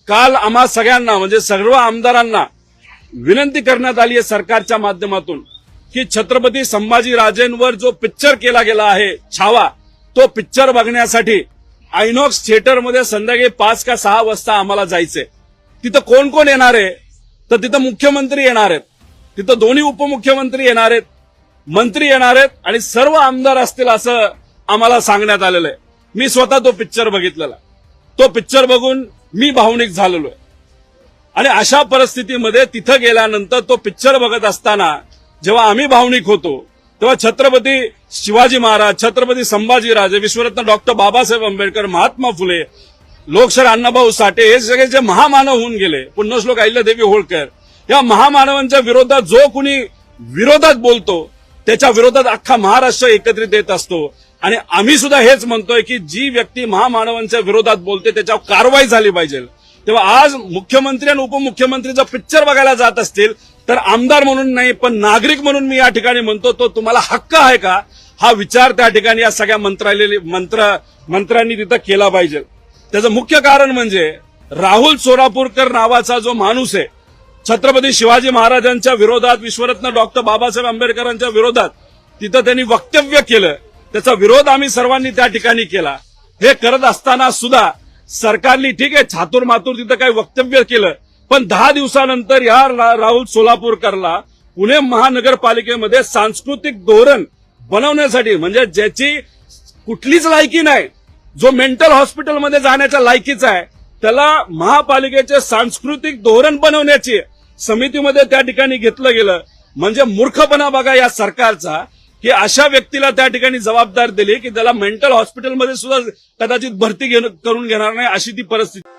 काल आम्हा सगळ्यांना म्हणजे सर्व आमदारांना विनंती करण्यात आली आहे सरकारच्या माध्यमातून की छत्रपती संभाजीराजेंवर जो पिक्चर केला गेला आहे छावा, तो पिक्चर बघण्यासाठी आयनॉक्स थिएटरमध्ये संध्याकाळी 5 का 6 वाजता आम्हाला जायचंय। तिथं कोण कोण येणार आहे तर तिथं मुख्यमंत्री येणार आहेत, तिथं दोन्ही उपमुख्यमंत्री येणार आहेत, मंत्री येणार आहेत आणि सर्व आमदार असतील असं आम्हाला सांगण्यात आलेलं आहे। मी स्वतः तो पिक्चर बघितलेला, तो पिक्चर बघून मी भावनिक झालेलो आहे। आणि अशा परिस्थितीमध्ये तिथं गेल्यानंतर तो पिक्चर बघत असताना जेव्हा आम्ही भावनिक होतो तेव्हा छत्रपती शिवाजी महाराज, छत्रपती संभाजीराजे, विश्वरत्न डॉक्टर बाबासाहेब आंबेडकर, महात्मा फुले, लोकशाहीर अण्णाभाऊ साठे हे सगळे जे महामानव होऊन गेले, पुण्यश्लोक अहिल्यादेवी होळकर, या महामानवांच्या विरोधात जो कुणी विरोधात बोलतो त्याच्या विरोधात अख्खा महाराष्ट्र एकत्रित येत असतो। आणि आम्ही सुद्धा हेच म्हणतोय की जी व्यक्ती महामानवांच्या विरोधात बोलते त्याच्यावर कारवाई झाली पाहिजे। तेव्हा आज मुख्यमंत्री आणि उपमुख्यमंत्रीचा पिक्चर बघायला जात असतील तर आमदार म्हणून नाही पण नागरिक म्हणून मी या ठिकाणी म्हणतो, तो तुम्हाला हक्क आहे का हा विचार त्या ठिकाणी या सगळ्या मंत्र्यांनी तिथं केला पाहिजे। त्याचं मुख्य कारण म्हणजे राहुल सोलापूरकर नावाचा जो माणूस आहे छत्रपती शिवाजी महाराजांच्या विरोधात, विश्वरत्न डॉक्टर बाबासाहेब आंबेडकरांच्या विरोधात तिथं त्यांनी वक्तव्य केलं, त्याचा विरोध आम्ही सर्वांनी त्या ठिकाणी केला। हे करत असताना सुद्धा सरकारने ठीक आहे छातूर मातूर तिथं काही वक्तव्य केलं, पण 10 दिवसानंतर या राहुल सोलापूरकरला पुणे महानगरपालिकेमध्ये सांस्कृतिक धोरण बनवण्यासाठी, म्हणजे ज्याची कुठलीच लायकी नाही, जो मेंटल हॉस्पिटलमध्ये जाण्याच्या लायकीचा आहे, त्याला महापालिकेचे सांस्कृतिक धोरण बनवण्याची समितीमध्ये त्या ठिकाणी घेतलं गेलं। म्हणजे मूर्खपणा बघा या सरकारचा की अशा व्यक्तीला त्या ठिकाणी जबाबदार दिली की त्याला मेंटल हॉस्पिटलमध्ये सुद्धा कदाचित भरती करून घेणार नाही, अशी ती परिस्थिती।